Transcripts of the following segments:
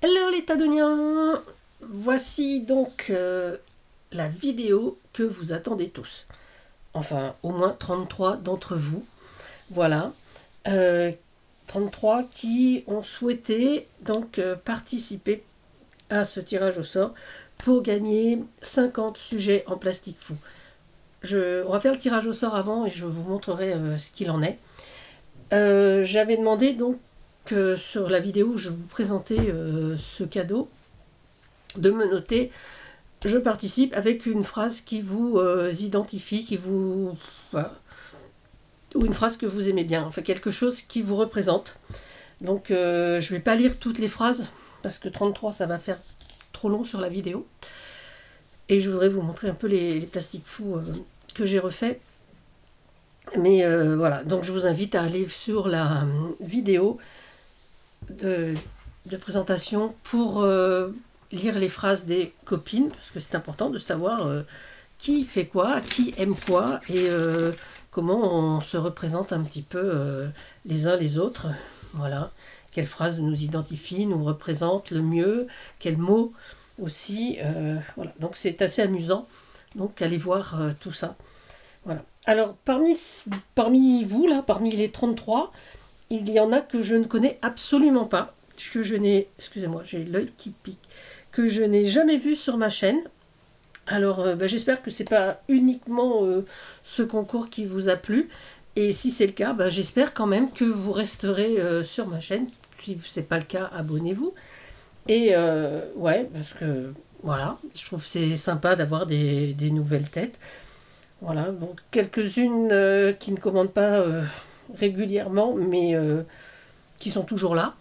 Hello les Tadoniens. Voici donc la vidéo que vous attendez tous. Enfin, au moins 33 d'entre vous. Voilà. 33 qui ont souhaité donc participer à ce tirage au sort pour gagner 50 sujets en plastique fou. On va faire le tirage au sort avant et je vous montrerai ce qu'il en est. J'avais demandé donc que sur la vidéo où je vous présentais ce cadeau, de me noter je participe avec une phrase qui vous identifie, qui vous ou une phrase que vous aimez bien, enfin quelque chose qui vous représente. Donc je vais pas lire toutes les phrases parce que 33 ça va faire trop long sur la vidéo. Et je voudrais vous montrer un peu les plastiques fous que j'ai refait. Mais voilà, donc je vous invite à aller sur la vidéo de présentation pour lire les phrases des copines, parce que c'est important de savoir qui fait quoi, qui aime quoi, et comment on se représente un petit peu les uns les autres. Voilà, quelle phrase nous identifie, nous représente le mieux, quel mot aussi. Voilà, donc c'est assez amusant. Donc allez voir tout ça. Voilà. Alors parmi vous, là, parmi les 33, il y en a que je ne connais absolument pas, que je n'ai, excusez-moi, j'ai l'œil qui pique, que je n'ai jamais vu sur ma chaîne. Alors j'espère que c'est pas uniquement ce concours qui vous a plu, et si c'est le cas, j'espère quand même que vous resterez sur ma chaîne. Si c'est pas le cas, abonnez-vous. Et ouais, parce que voilà, je trouve que c'est sympa d'avoir des nouvelles têtes. Voilà, donc quelques-unes qui ne commandent pas régulièrement, mais qui sont toujours là.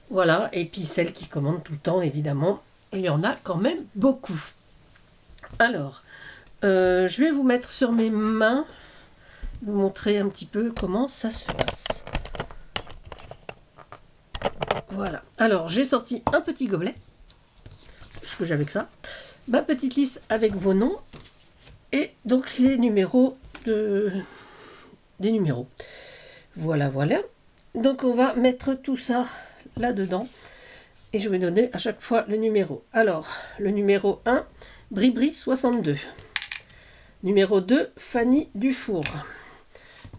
Voilà, et puis celles qui commandent tout le temps, évidemment, il y en a quand même beaucoup. Alors, je vais vous mettre sur mes mains, vous montrer un petit peu comment ça se passe. Voilà, alors j'ai sorti un petit gobelet, parce que j'avais que ça, ma petite liste avec vos noms, et donc les numéros des numéros. Voilà, voilà. Donc on va mettre tout ça là-dedans. Et je vais donner à chaque fois le numéro. Alors, le numéro 1, Bribri 62. Numéro 2, Fanny Dufour.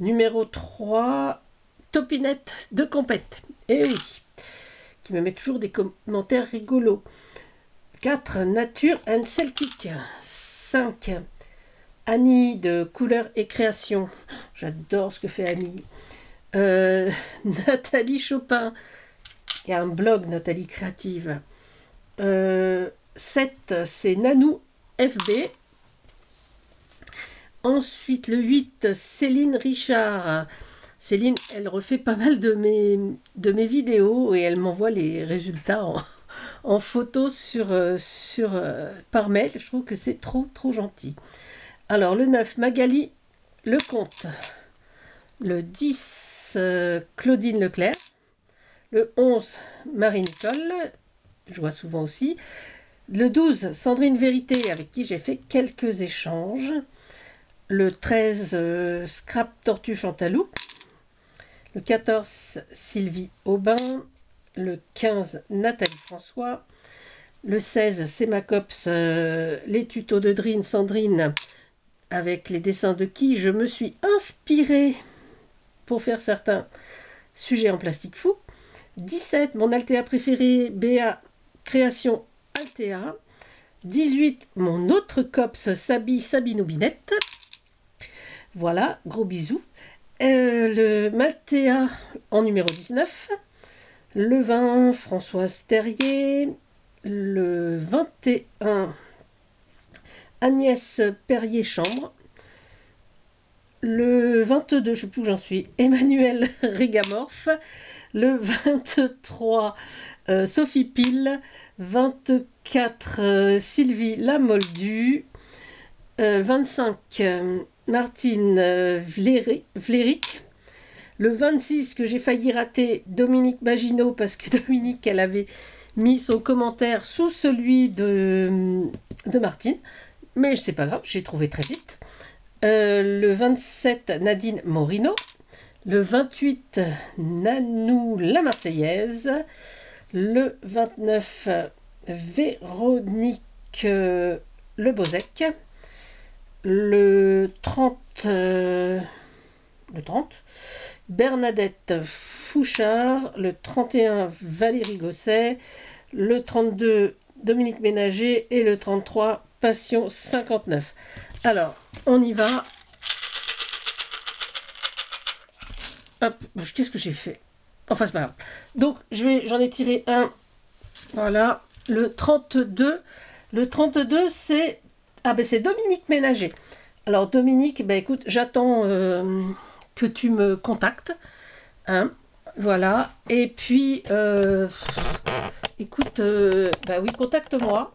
Numéro 3, Topinette de Compète. Eh oui, qui me met toujours des commentaires rigolos. 4, Nature and Celtic. 5, Annie de Couleur et Création. J'adore ce que fait Annie. Nathalie Chopin, qui a un blog, Nathalie Créative. 7, c'est Nanou FB. Ensuite, le 8, Céline Richard. Céline, elle refait pas mal de mes vidéos et elle m'envoie les résultats en photo par mail. Je trouve que c'est trop gentil. Alors, le 9, Magali Lecomte. Le 10, Claudine Leclerc. Le 11, Marie-Nicole. Je vois souvent aussi. Le 12, Sandrine Vérité, avec qui j'ai fait quelques échanges. Le 13, Scrap Tortue Chantalou. Le 14, Sylvie Aubin. Le 15, Nathalie François. Le 16, c'est ma cops, les tutos de Sandrine, avec les dessins de qui je me suis inspirée pour faire certains sujets en plastique fou. 17, mon Altea préféré, Béa, création Altea. 18, mon autre cops, Sabine Binette. Voilà, gros bisous. Le Maltea en numéro 19. Le 20, Françoise Terrier. Le 21, Agnès Perrier-Chambre. Le 22, je ne sais plus où j'en suis, Emmanuel Régamorphe. Le 23, Sophie Pile. 24, Sylvie Lamoldue. 25, Martine Vléric. Le 26, que j'ai failli rater, Dominique Maginot, parce que Dominique, elle avait mis son commentaire sous celui de Martine. Mais c'est pas grave, j'ai trouvé très vite. Le 27, Nadine Morino. Le 28, Nanou la Marseillaise. Le 29, Véronique Le Bozec. Le 30, Bernadette Fouchard. Le 31, Valérie Gosset. Le 32, Dominique Ménager. Et le 33, Passion 59. Alors, on y va. Hop, qu'est-ce que j'ai fait? Enfin, c'est pas grave. Donc, j'en ai tiré un. Voilà, le 32. Le 32, c'est... Ah, ben c'est Dominique Ménager. Alors, Dominique, ben écoute, j'attends que tu me contactes. Hein, voilà. Et puis, écoute, bah oui, contacte-moi.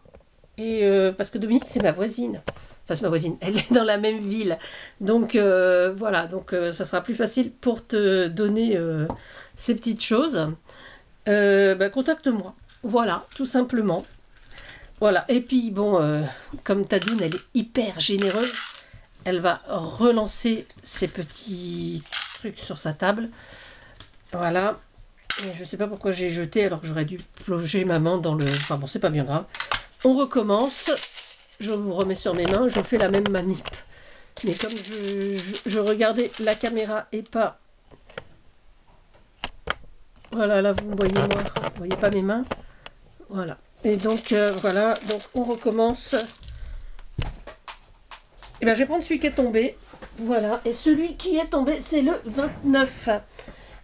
Et parce que Dominique, c'est ma voisine. Enfin, c'est ma voisine. Elle est dans la même ville. Donc, voilà. Donc, ça sera plus facile pour te donner ces petites choses. Bah, contacte-moi. Voilà, tout simplement. Voilà. Et puis, bon, comme Tadoune, elle est hyper généreuse. Elle va relancer ces petits trucs sur sa table. Voilà. Et je ne sais pas pourquoi j'ai jeté alors que j'aurais dû plonger ma main dans le... Enfin bon, c'est pas bien grave. On recommence. Je vous remets sur mes mains. Je fais la même manip. Mais comme je regardais la caméra et pas... Voilà, là, vous me voyez moi. Vous voyez pas mes mains. Voilà. Et donc, voilà. Donc, on recommence. Et bien, je vais prendre celui qui est tombé. Voilà. Et celui qui est tombé, c'est le 29.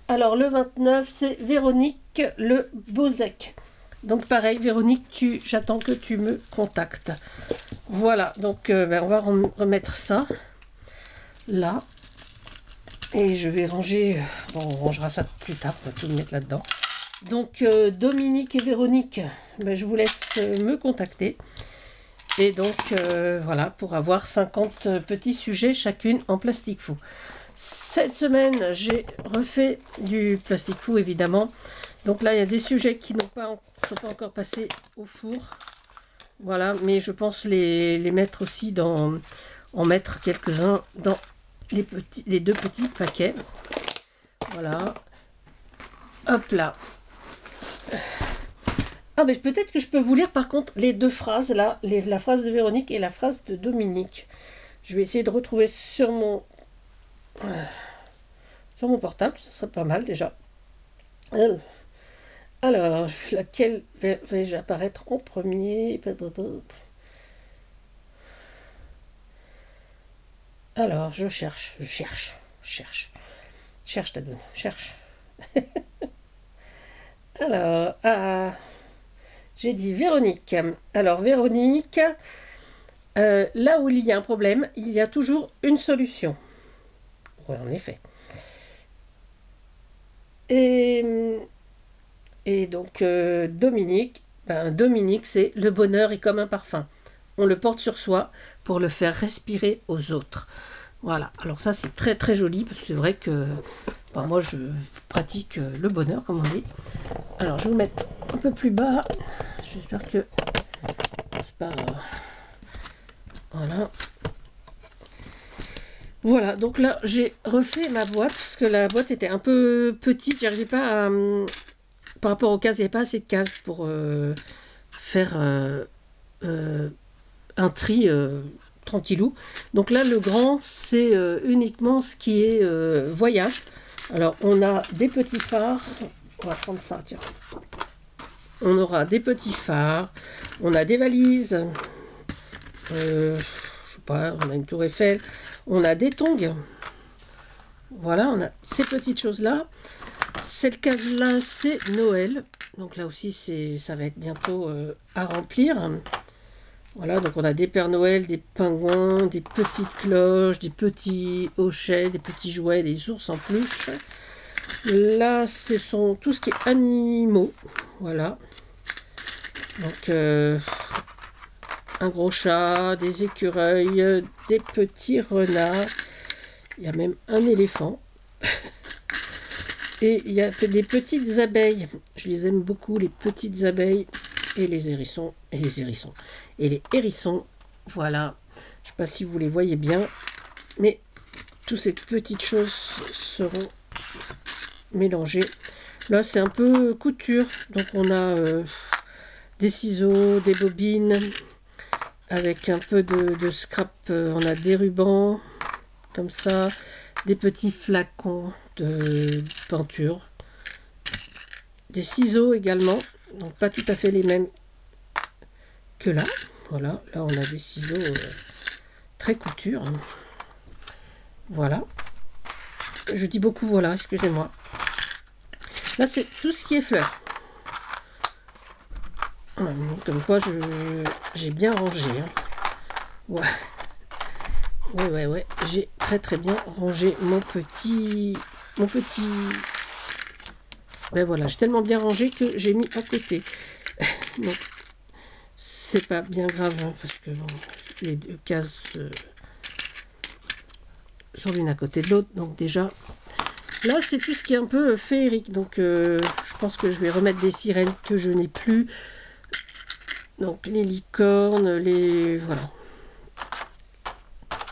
Alors, le 29, c'est Véronique Le Bozec. Donc, pareil, Véronique, j'attends que tu me contactes. Voilà. Donc, ben, on va remettre ça là. Et je vais ranger... Bon, on rangera ça plus tard. On va tout le mettre là-dedans. Donc, Dominique et Véronique, ben, je vous laisse me contacter. Et donc, voilà, pour avoir 50 petits sujets chacune en plastique fou. Cette semaine, j'ai refait du plastique fou, évidemment. Donc là, il y a des sujets qui sont pas encore passés au four. Voilà, mais je pense les mettre aussi en mettre quelques-uns dans les deux petits paquets. Voilà. Hop là. Ah, mais peut-être que je peux vous lire par contre les deux phrases là, la phrase de Véronique et la phrase de Dominique. Je vais essayer de retrouver sur mon portable, ce serait pas mal déjà. Alors, laquelle vais-je apparaître en premier? Alors, je cherche, Tadoune, cherche. Alors, j'ai dit Véronique. Alors, Véronique, là où il y a un problème, il y a toujours une solution. Oui, en effet. Et donc, Dominique, Dominique, c'est le bonheur est comme un parfum. On le porte sur soi pour le faire respirer aux autres. Voilà. Alors ça, c'est très très joli parce que c'est vrai que moi, je pratique le bonheur, comme on dit. Alors, je vais vous mettre un peu plus bas. J'espère que c'est pas... Voilà. Voilà, donc là, j'ai refait ma boîte parce que la boîte était un peu petite. J'arrivais pas à... par rapport aux cases, il n'y avait pas assez de cases pour faire un tri tranquillou. Donc là, le grand, c'est uniquement ce qui est voyage. Alors, on a des petits phares. On va prendre ça, tiens. On aura des petits phares. On a des valises. Je sais pas, on a une tour Eiffel. On a des tongs. Voilà, on a ces petites choses-là. Cette case-là, c'est Noël. Donc là aussi, ça va être bientôt à remplir. Voilà, donc on a des Pères Noël, des pingouins, des petites cloches, des petits hochets, des petits jouets, des ours en peluche. Là, ce sont tout ce qui est animaux. Voilà. Donc, un gros chat, des écureuils, des petits renards. Il y a même un éléphant. Et il y a des petites abeilles. Je les aime beaucoup, les petites abeilles. Et les hérissons. Et les hérissons. Voilà. Je ne sais pas si vous les voyez bien. Mais toutes ces petites choses seront mélangées. Là, c'est un peu couture. Donc, on a des ciseaux, des bobines, avec un peu de scrap. On a des rubans, comme ça, des petits flacons de peinture, des ciseaux également. Donc, pas tout à fait les mêmes que là. Voilà, là, on a des ciseaux très couture. Voilà. Je dis beaucoup voilà, excusez-moi. Là, c'est tout ce qui est fleurs. Comme quoi, j'ai bien rangé. Hein. Ouais. Ouais. J'ai très bien rangé mon petit... Ben voilà, j'ai tellement bien rangé que j'ai mis à côté. Donc, c'est pas bien grave, hein, parce que bon, les deux cases sont l'une à côté de l'autre. Donc déjà, là, c'est tout ce qui est un peu féerique. Donc, je pense que je vais remettre des sirènes que je n'ai plus. Donc, les licornes, les... Voilà.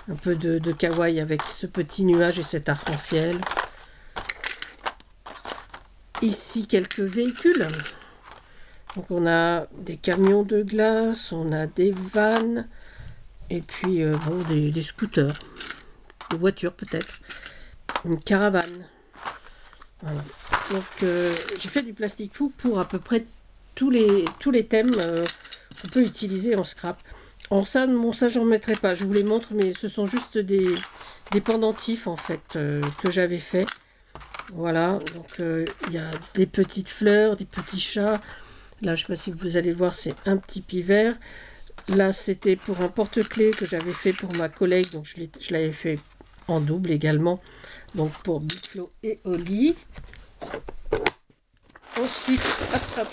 Un peu de kawaii avec ce petit nuage et cet arc-en-ciel. Ici, quelques véhicules. Donc, on a des camions de glace, on a des vannes, et puis, bon, des scooters, des voitures peut-être, une caravane. Voilà. Donc, j'ai fait du plastique fou pour à peu près tous les thèmes qu'on peut utiliser en scrap. Alors ça, bon, ça, j'en mettrai pas. Je vous les montre, mais ce sont juste des pendentifs, en fait, que j'avais fait. Voilà, donc il y a des petites fleurs, des petits chats. Là, je ne sais pas si vous allez voir, c'est un petit pivert. Là, c'était pour un porte-clés que j'avais fait pour ma collègue. Donc, je l'avais fait en double également. Donc, pour Biclo et Oli. Ensuite, hop.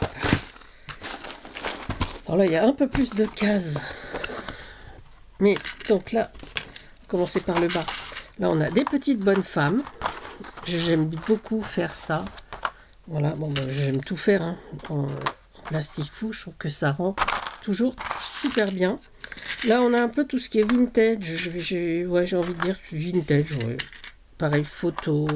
Alors là, il y a un peu plus de cases. Mais, donc là, on va commencer par le bas. Là, on a des petites bonnes femmes. J'aime beaucoup faire ça. Voilà, bon, ben, j'aime tout faire hein, en plastique fou. Je trouve que ça rend toujours super bien. Là, on a un peu tout ce qui est vintage. J'ai envie de dire vintage. Ouais. Pareil, photo,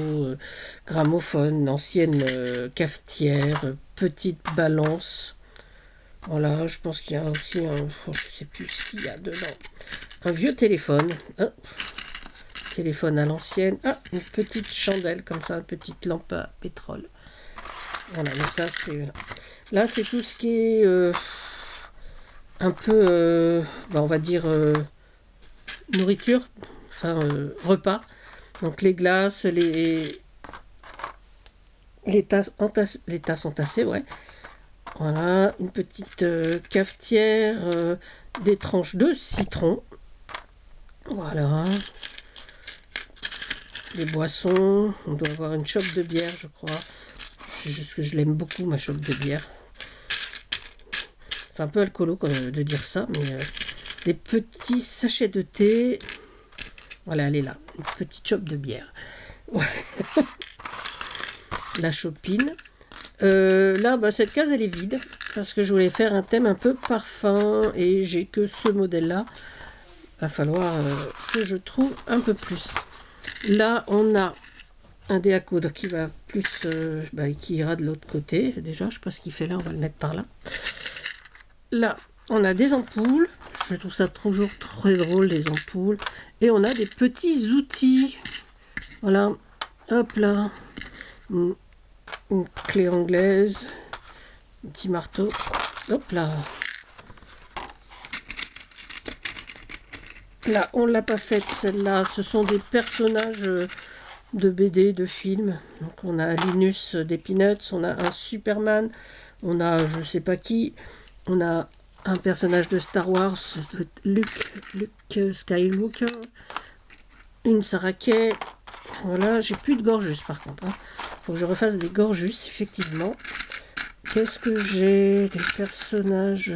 gramophone, ancienne cafetière, petite balance. Voilà, je pense qu'il y a aussi un... je sais plus ce qu'il y a dedans. Un vieux téléphone. Hein. Téléphone à l'ancienne. Ah, une petite chandelle comme ça, une petite lampe à pétrole. Voilà, donc ça c'est... Là, c'est tout ce qui est un peu, on va dire, nourriture, enfin, repas. Donc les glaces, les tasses entassées, ouais. Voilà, une petite cafetière, des tranches de citron. Voilà. Des boissons. On doit avoir une chope de bière, je crois. C'est juste que je l'aime beaucoup, ma chope de bière. C'est un peu alcoolo de dire ça, mais des petits sachets de thé. Voilà, elle est là. Une petite chope de bière. Ouais. La chopine. Là, bah, cette case, elle est vide. Parce que je voulais faire un thème un peu parfum. Et j'ai que ce modèle-là. Va falloir que je trouve un peu plus. Là, on a un dé à coudre qui va plus... qui ira de l'autre côté. Déjà, je sais pas ce qu'il fait là. On va le mettre par là. Là, on a des ampoules. Je trouve ça toujours très drôle, les ampoules. Et on a des petits outils. Voilà. Hop là. Une clé anglaise. Un petit marteau. Hop là. Là, on l'a pas faite, celle-là. Ce sont des personnages de BD, de films. Donc, on a Linus des Peanuts. On a un Superman. On a je sais pas qui. On a un personnage de Star Wars, Luke Skywalker, une Sarah Kay. Voilà, j'ai plus de gorgeus par contre. Faut que je refasse des gorgeus, effectivement. Qu'est-ce que j'ai? Des personnages.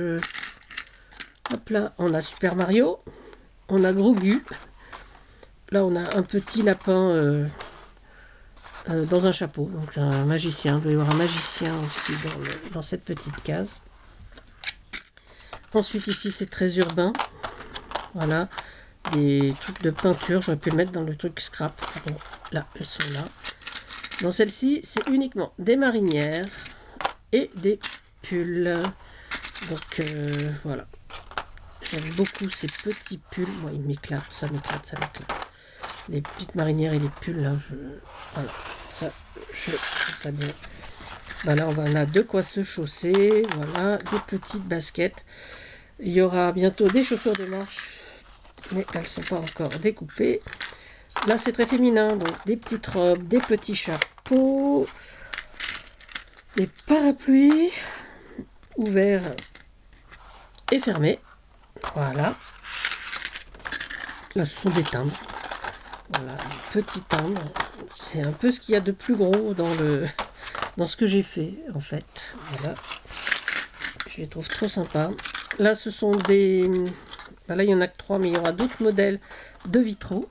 Hop là, on a Super Mario, on a Grogu. Là, on a un petit lapin dans un chapeau, donc un magicien. Il doit y avoir un magicien aussi dans cette petite case. Ensuite, ici, c'est très urbain. Voilà. Des trucs de peinture. J'aurais pu le mettre dans le truc scrap. Bon, là, elles sont là. Dans celle-ci, c'est uniquement des marinières et des pulls. Donc voilà. J'aime beaucoup ces petits pulls. Moi, ils m'éclatent, ça m'éclate, ça m'éclate. Les petites marinières et les pulls, là, voilà, ça, je trouve ça bien. Voilà, on a de quoi se chausser. Voilà, des petites baskets. Il y aura bientôt des chaussures de marche, mais elles ne sont pas encore découpées. Là, c'est très féminin, donc des petites robes, des petits chapeaux, des parapluies ouverts et fermés. Voilà. Là, ce sont des timbres. Voilà, des petits timbres. C'est un peu ce qu'il y a de plus gros dans ce que j'ai fait, en fait. Voilà. Je les trouve trop sympas. Là, ce sont des... Là, il n'y en a que 3, mais il y aura d'autres modèles de vitraux.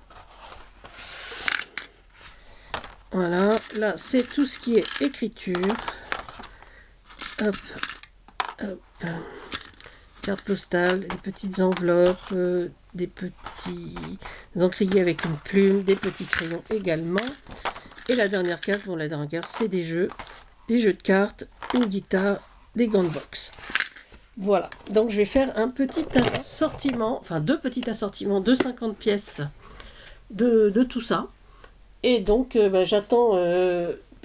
Voilà, là c'est tout ce qui est écriture. Hop, hop. Carte postale, des petites enveloppes, des petits encriers avec une plume, des petits crayons également. Et la dernière carte, bon la dernière carte c'est des jeux de cartes, une guitare, des gants de boxe. Voilà, donc je vais faire un petit assortiment, enfin 2 petits assortiments de 50 pièces de tout ça. Et donc, j'attends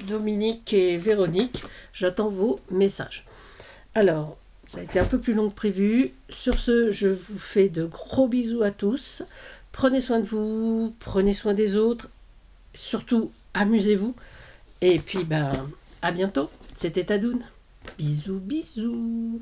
Dominique et Véronique, j'attends vos messages. Alors, ça a été un peu plus long que prévu. Sur ce, je vous fais de gros bisous à tous. Prenez soin de vous, prenez soin des autres. Surtout, amusez-vous. Et puis, à bientôt. C'était Tadoune. Bisous, bisous.